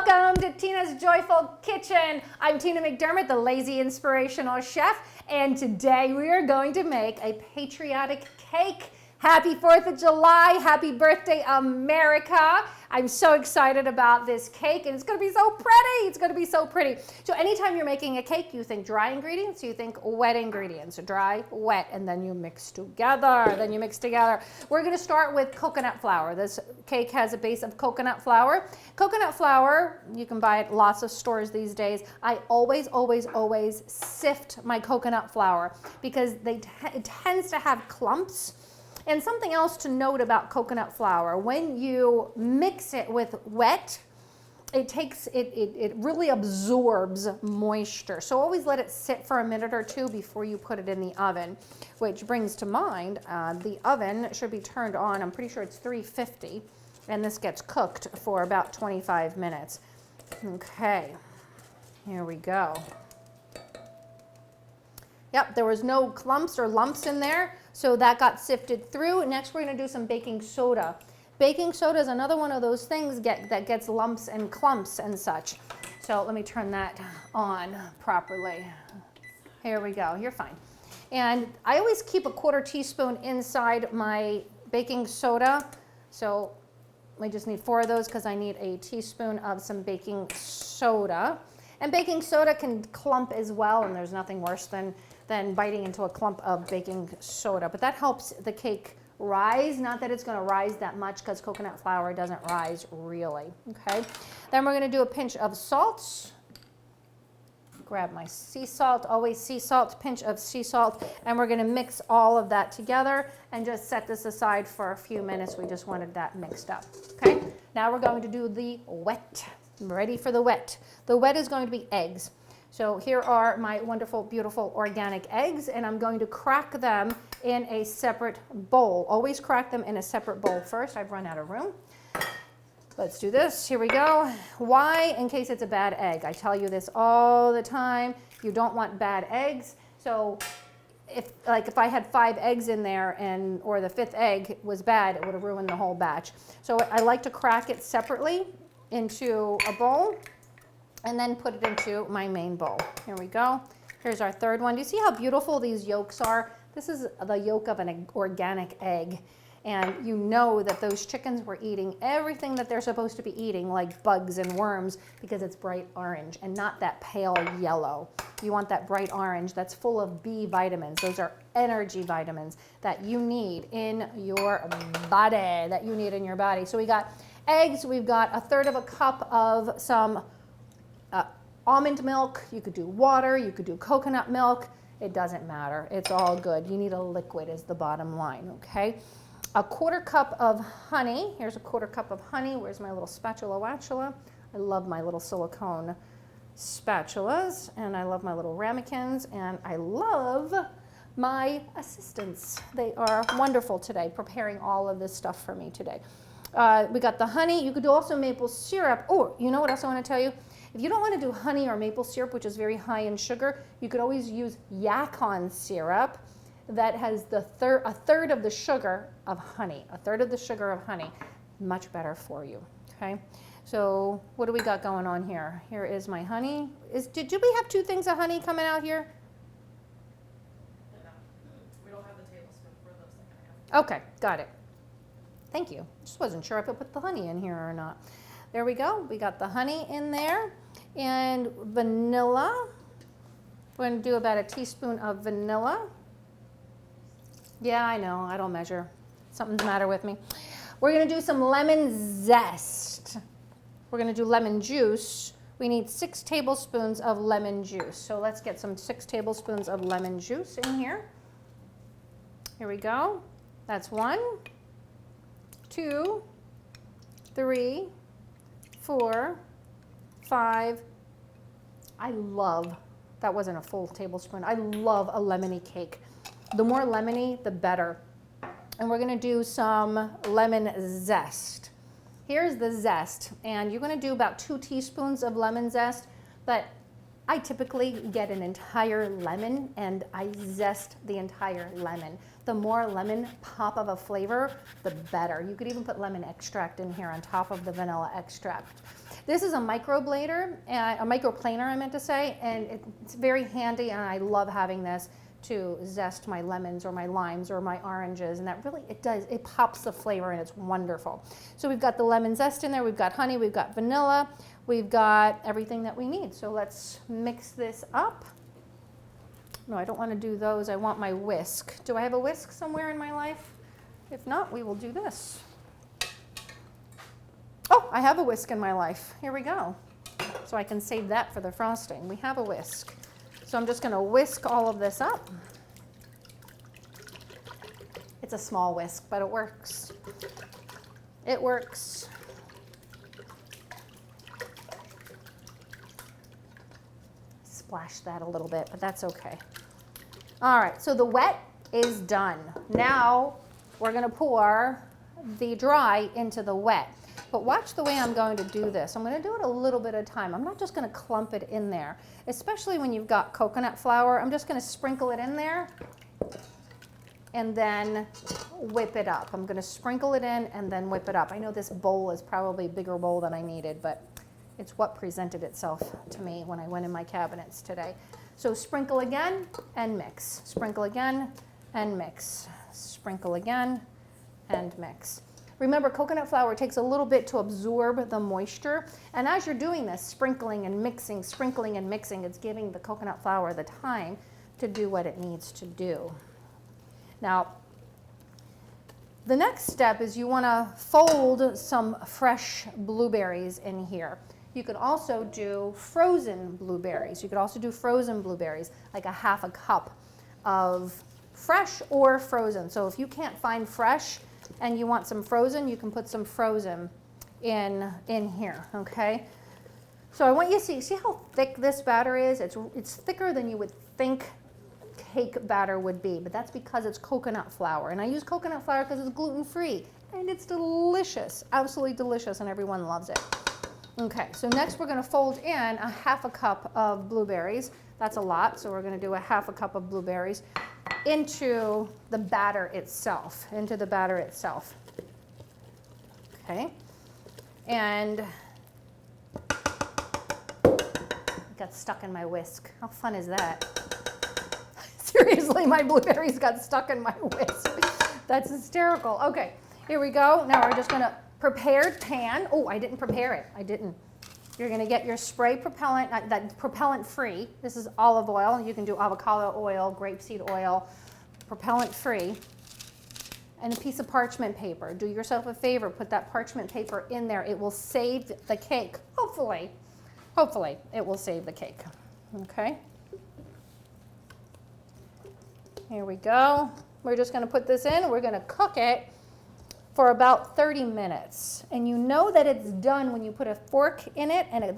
Welcome to Tina's Joyful Kitchen. I'm Tina McDermott, the lazy inspirational chef, and today we are going to make a patriotic cake. Happy 4th of July, happy birthday, America. I'm so excited about this cake, and it's gonna be so pretty. It's gonna be so pretty. So anytime you're making a cake, you think dry ingredients, you think wet ingredients. Dry, wet, and then you mix together. We're gonna start with coconut flour. This cake has a base of coconut flour. Coconut flour, you can buy it at lots of stores these days. I always sift my coconut flour because it tends to have clumps. And something else to note about coconut flour, when you mix it with wet, it really absorbs moisture. So always let it sit for a minute or two before you put it in the oven, which brings to mind, the oven should be turned on. I'm pretty sure it's 350, and this gets cooked for about 25 minutes. Okay, here we go. Yep, there was no clumps or lumps in there, so that got sifted through. Next, we're going to do some baking soda. Baking soda is another one of those things that gets lumps and clumps and such. So let me turn that on properly. Here we go. You're fine. And I always keep a 1/4 teaspoon inside my baking soda. So we just need 4 of those because I need a teaspoon of some baking soda. And baking soda can clump as well, and there's nothing worse than biting into a clump of baking soda. But that helps the cake rise. Not that it's going to rise that much because coconut flour doesn't rise really. Okay. Then we're going to do a pinch of salt. Grab my sea salt, always sea salt, pinch of sea salt, and we're going to mix all of that together and just set this aside for a few minutes. We just wanted that mixed up. Okay. Now we're going to do the wet. I'm ready for the wet. The wet is going to be eggs. So here are my wonderful, beautiful organic eggs, and I'm going to crack them in a separate bowl. Always crack them in a separate bowl first. I've run out of room. Let's do this. Here we go. Why? In case it's a bad egg. I tell you this all the time. You don't want bad eggs. So if I had 5 eggs in there or the 5th egg was bad, it would have ruined the whole batch. So I like to crack it separately into a bowl and then put it into my main bowl. Here we go. Here's our 3rd one. Do you see how beautiful these yolks are? This is the yolk of an organic egg. And you know that those chickens were eating everything that they're supposed to be eating, like bugs and worms, because it's bright orange and not that pale yellow. You want that bright orange that's full of B vitamins. Those are energy vitamins that you need in your body, So we got eggs. We've got 1/3 of a cup of some almond milk. You could do water, you could do coconut milk. It doesn't matter. It's all good. You need a liquid is the bottom line, okay? A 1/4 cup of honey. Here's a 1/4 cup of honey. Where's my little spatula? I love my little silicone spatulas, and I love my little ramekins, and I love my assistants. They are wonderful today, preparing all of this stuff for me today. We got the honey. You could do also maple syrup. Oh, you know what else I want to tell you? If you don't want to do honey or maple syrup, which is very high in sugar, you could always use yacon syrup that has a third of the sugar of honey. A third of the sugar of honey. Much better for you. Okay. So what do we got going on here? Here is my honey. Did we have 2 things of honey coming out here? No. We don't have the tablespoon for those things I have. Okay, got it. Thank you. Just wasn't sure if I put the honey in here or not. There we go. We got the honey in there. And vanilla. We're going to do about a teaspoon of vanilla. Yeah, I know. I don't measure. Something's the matter with me. We're going to do some lemon zest. We're going to do lemon juice. We need 6 tablespoons of lemon juice. So let's get some 6 tablespoons of lemon juice in here. Here we go. That's 1, 2, 3, 4, 5. That wasn't a full tablespoon. I love a lemony cake. The more lemony, the better. And we're going to do some lemon zest. Here's the zest, and you're going to do about 2 teaspoons of lemon zest, but I typically get an entire lemon and I zest the entire lemon. The more lemon pop of a flavor, the better. You could even put lemon extract in here on top of the vanilla extract. This is a microblader, a microplaner I meant to say, and it's very handy, and I love having this to zest my lemons or my limes or my oranges, and that really, it pops the flavor and it's wonderful. So we've got the lemon zest in there, we've got honey, we've got vanilla, we've got everything that we need. So let's mix this up. No, I don't want to do those, I want my whisk. Do I have a whisk somewhere in my life? If not, we will do this. Oh, I have a whisk in my life. Here we go. So I can save that for the frosting. We have a whisk. So I'm just going to whisk all of this up. It's a small whisk, but it works. It works. Splash that a little bit, but that's okay. All right, so the wet is done. Now we're going to pour the dry into the wet. But watch the way I'm going to do this. I'm going to do it a little bit at a time. I'm not just going to clump it in there, especially when you've got coconut flour. I'm just going to sprinkle it in there and then whip it up. I'm going to sprinkle it in and then whip it up. I know this bowl is probably a bigger bowl than I needed, but it's what presented itself to me when I went in my cabinets today. So sprinkle again and mix. Sprinkle again and mix. Sprinkle again and mix. Remember, coconut flour takes a little bit to absorb the moisture, and as you're doing this, sprinkling and mixing, it's giving the coconut flour the time to do what it needs to do. Now, the next step is you want to fold some fresh blueberries in here. You could also do frozen blueberries. You could also do frozen blueberries, like a half a cup of fresh or frozen. So if you can't find fresh, and you want some frozen, you can put some frozen in here, okay? So I want you to see how thick this batter is? It's thicker than you would think cake batter would be, but that's because it's coconut flour. And I use coconut flour because it's gluten-free, and it's delicious, absolutely delicious, and everyone loves it. Okay, so next we're gonna fold in a half a cup of blueberries. That's a lot, so we're gonna do a half a cup of blueberries into the batter itself, Okay, and it got stuck in my whisk. How fun is that? Seriously, my blueberries got stuck in my whisk. That's hysterical. Okay, here we go. Now we're just gonna prepared pan. Oh, I didn't prepare it. I didn't. You're going to get your spray propellant, that propellant free. This is olive oil. You can do avocado oil, grapeseed oil, propellant free. And a piece of parchment paper. Do yourself a favor, put that parchment paper in there. It will save the cake. Hopefully it will save the cake. Okay? Here we go. We're just going to put this in. We're going to cook it for about 30 minutes. And you know that it's done when you put a fork in it, and a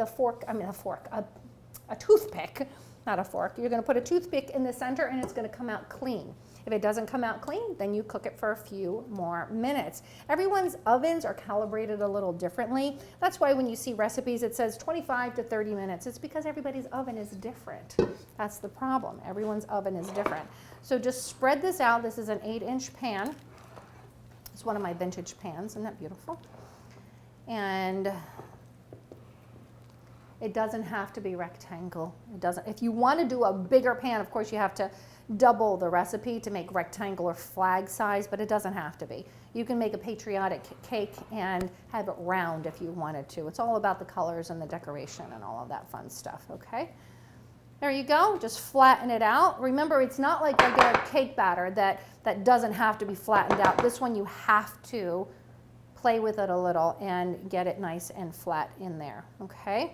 toothpick, not a fork. You're gonna put a toothpick in the center and it's gonna come out clean. If it doesn't come out clean, then you cook it for a few more minutes. Everyone's ovens are calibrated a little differently. That's why when you see recipes, it says 25 to 30 minutes. It's because everybody's oven is different. That's the problem. Everyone's oven is different. So just spread this out. This is an 8-inch pan. It's one of my vintage pans. Isn't that beautiful? And it doesn't have to be rectangle. It doesn't. If you want to do a bigger pan, of course you have to double the recipe to make rectangle or flag size, but it doesn't have to be. You can make a patriotic cake and have it round if you wanted to. It's all about the colors and the decoration and all of that fun stuff, okay? There you go, just flatten it out. Remember, it's not like regular cake batter that doesn't have to be flattened out. This one you have to play with it a little and get it nice and flat in there, okay?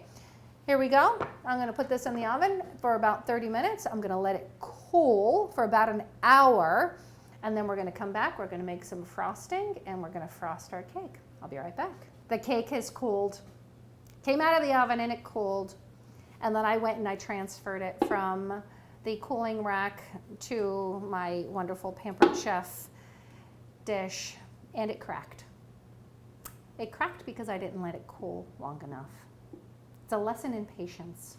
Here we go. I'm gonna put this in the oven for about 30 minutes. I'm gonna let it cool for about an hour, and then we're gonna come back, we're gonna make some frosting, and we're gonna frost our cake. I'll be right back. The cake has cooled, came out of the oven and it cooled. And then I went and I transferred it from the cooling rack to my wonderful Pampered Chef dish, and it cracked. It cracked because I didn't let it cool long enough. It's a lesson in patience,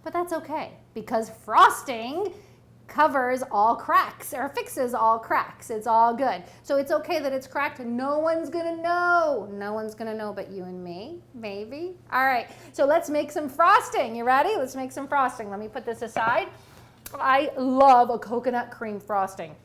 but that's okay because frosting covers all cracks or fixes all cracks. It's all good. So it's okay that it's cracked. No one's gonna know. No one's gonna know but you and me, maybe. All right, so let's make some frosting. You ready? Let's make some frosting. Let me put this aside. I love a coconut cream frosting.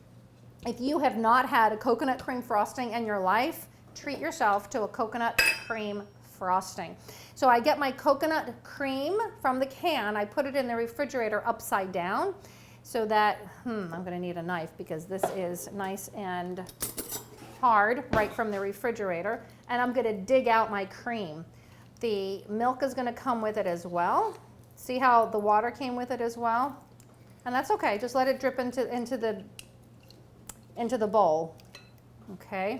If you have not had a coconut cream frosting in your life, treat yourself to a coconut cream frosting. So I get my coconut cream from the can. I put it in the refrigerator upside down so that, I'm gonna need a knife because this is nice and hard right from the refrigerator. And I'm gonna dig out my cream. The milk is gonna come with it as well. See how the water came with it as well? And that's okay, just let it drip into the bowl, okay?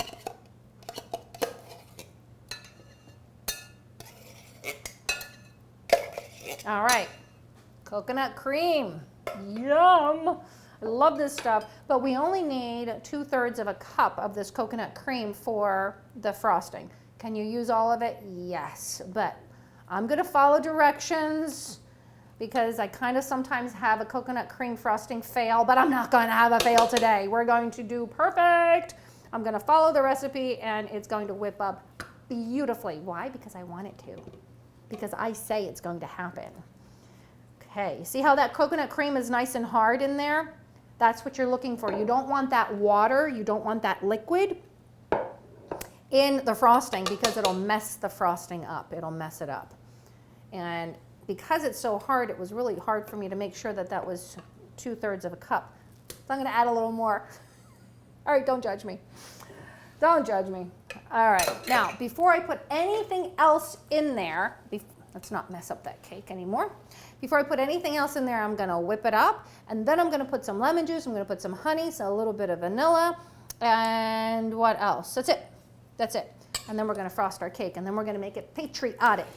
All right, coconut cream, yum. I love this stuff, but we only need 2/3 of a cup of this coconut cream for the frosting. Can you use all of it? Yes, but I'm gonna follow directions because I kind of sometimes have a coconut cream frosting fail, but I'm not gonna have a fail today. We're going to do perfect. I'm gonna follow the recipe and it's going to whip up beautifully. Why? Because I want it to. Because I say it's going to happen. Okay, see how that coconut cream is nice and hard in there? That's what you're looking for. You don't want that water, you don't want that liquid in the frosting because it'll mess the frosting up. It'll mess it up. And because it's so hard, it was really hard for me to make sure that that was 2/3 of a cup. So I'm gonna add a little more. All right, don't judge me. Don't judge me. All right, now before I put anything else in there, let's not mess up that cake anymore. Before I put anything else in there, I'm gonna whip it up, and then I'm gonna put some lemon juice, I'm gonna put some honey, so a little bit of vanilla, and what else? That's it, that's it. And then we're gonna frost our cake, and then we're gonna make it patriotic.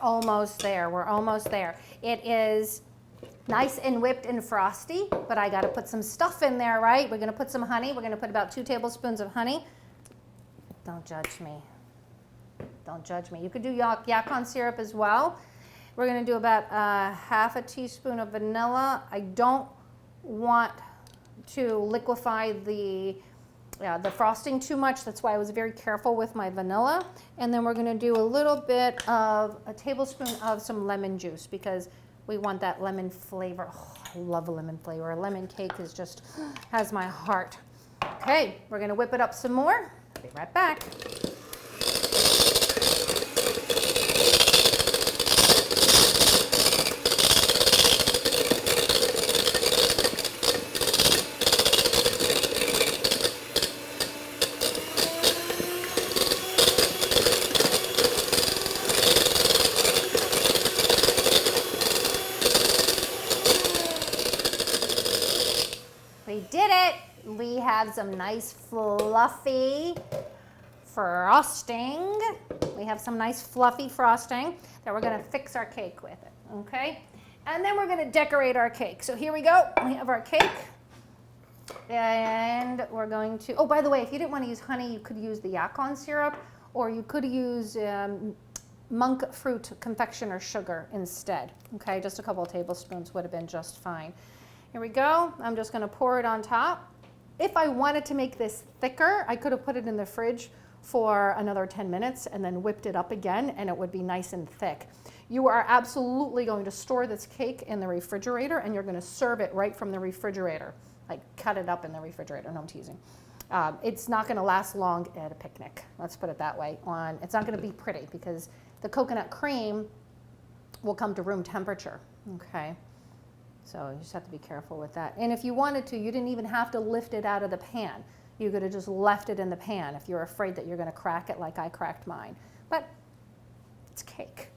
Almost there, we're almost there. It is nice and whipped and frosty, but I gotta put some stuff in there, right? We're gonna put some honey. We're gonna put about 2 tablespoons of honey. Don't judge me. Don't judge me. You could do yacon syrup as well. We're gonna do about 1/2 teaspoon of vanilla. I don't want to liquefy the frosting too much. That's why I was very careful with my vanilla. And then we're gonna do a little bit of a tablespoon of some lemon juice because we want that lemon flavor. Oh, I love a lemon flavor. A lemon cake is just, has my heart. Okay, we're gonna whip it up some more. I'll be right back. We did it. We have some nice fluffy frosting. We have some nice fluffy frosting that we're gonna fix our cake with it, okay? And then we're gonna decorate our cake. So here we go, we have our cake. And we're going to, oh, by the way, if you didn't wanna use honey, you could use the yacon syrup, or you could use monk fruit confectioner sugar instead, okay? Just a couple of tablespoons would have been just fine. Here we go. I'm just gonna pour it on top. If I wanted to make this thicker, I could have put it in the fridge for another 10 minutes and then whipped it up again and it would be nice and thick. You are absolutely going to store this cake in the refrigerator and you're gonna serve it right from the refrigerator. Like cut it up in the refrigerator, no, I'm teasing. It's not gonna last long at a picnic, let's put it that way. It's not gonna be pretty because the coconut cream will come to room temperature, okay? So you just have to be careful with that. And if you wanted to, you didn't even have to lift it out of the pan. You could have just left it in the pan if you're afraid that you're going to crack it like I cracked mine. But it's cake.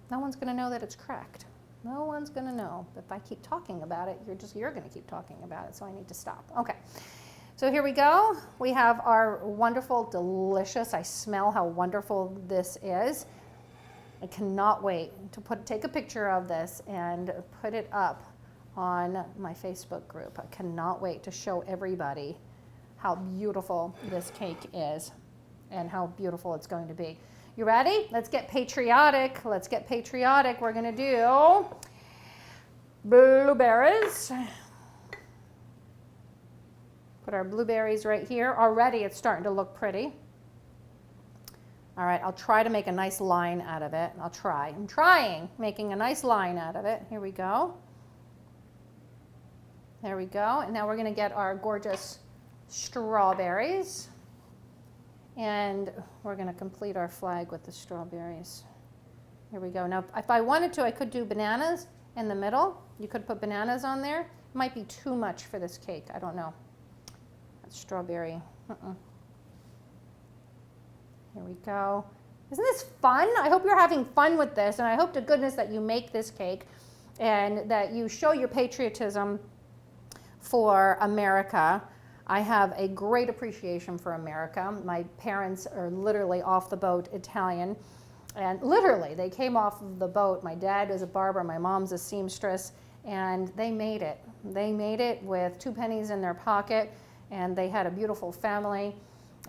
No one's going to know that it's cracked. No one's going to know. If I keep talking about it, you're going to keep talking about it, so I need to stop. Okay. So here we go. We have our wonderful, delicious, I smell how wonderful this is. I cannot wait to take a picture of this and put it up on my Facebook group. I cannot wait to show everybody how beautiful this cake is and how beautiful it's going to be. You ready? Let's get patriotic. Let's get patriotic. We're going to do blueberries. Put our blueberries right here. Already it's starting to look pretty. All right, I'll try to make a nice line out of it. I'll try. I'm trying, making a nice line out of it. Here we go. There we go. And now we're going to get our gorgeous strawberries. And we're going to complete our flag with the strawberries. Here we go. Now, if I wanted to, I could do bananas in the middle. You could put bananas on there. It might be too much for this cake. I don't know. That's strawberry. Here we go. Isn't this fun? I hope you're having fun with this, and I hope to goodness that you make this cake and that you show your patriotism for America. I have a great appreciation for America. My parents are literally off the boat Italian, and literally they came off of the boat. My dad is a barber, my mom's a seamstress, and they made it. They made it with 2 pennies in their pocket, and they had a beautiful family.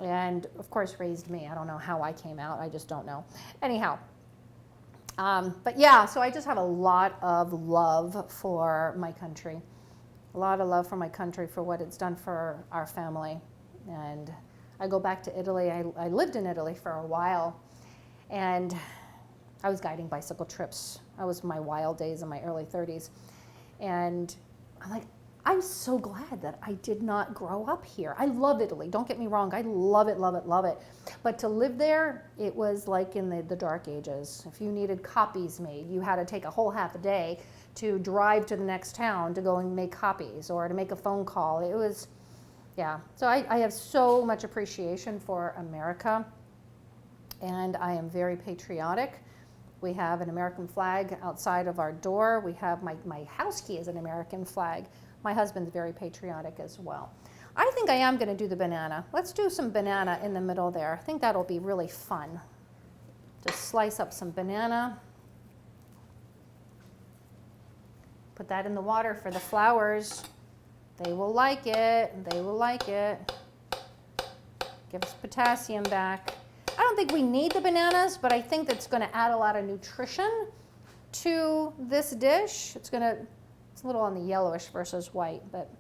And of course raised me. I don't know how I came out. I just don't know. Anyhow, but yeah, so I just have a lot of love for my country. A lot of love for my country, for what it's done for our family. And I go back to Italy. I lived in Italy for a while, and I was guiding bicycle trips. I was my wild days in my early 30s. And I'm like, I'm so glad that I did not grow up here. I love Italy. Don't get me wrong. I love it, love it, love it. But to live there, it was like in the dark ages. If you needed copies made, you had to take a whole half a day to drive to the next town to go and make copies or to make a phone call. It was, yeah. So I have so much appreciation for America, and I am very patriotic. We have an American flag outside of our door. We have my house key is an American flag. My husband's very patriotic as well. I think I am going to do the banana. Let's do some banana in the middle there. I think that'll be really fun. Just slice up some banana. Put that in the water for the flowers. They will like it. They will like it. Give us potassium back. I don't think we need the bananas, but I think that's going to add a lot of nutrition to this dish. It's a little on the yellowish versus white, but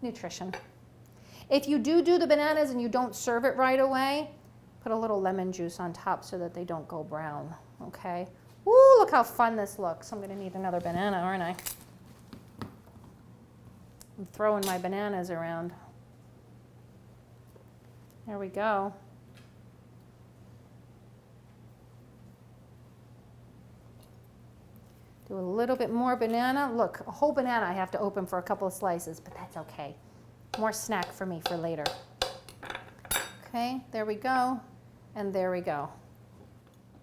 nutrition. If you do the bananas and you don't serve it right away, put a little lemon juice on top so that they don't go brown, okay? Ooh, look how fun this looks. I'm gonna need another banana, aren't I? I'm throwing my bananas around. There we go. Do a little bit more banana. Look, a whole banana I have to open for a couple of slices, but that's okay. More snack for me for later. Okay, there we go, and there we go.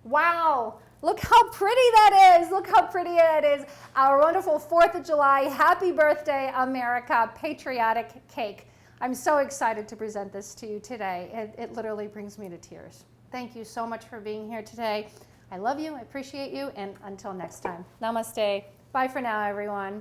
Wow, look how pretty that is. Look how pretty it is. Our wonderful 4th of July, happy birthday, America, patriotic cake. I'm so excited to present this to you today. It literally brings me to tears. Thank you so much for being here today. I love you, I appreciate you, and until next time, namaste. Bye for now, everyone.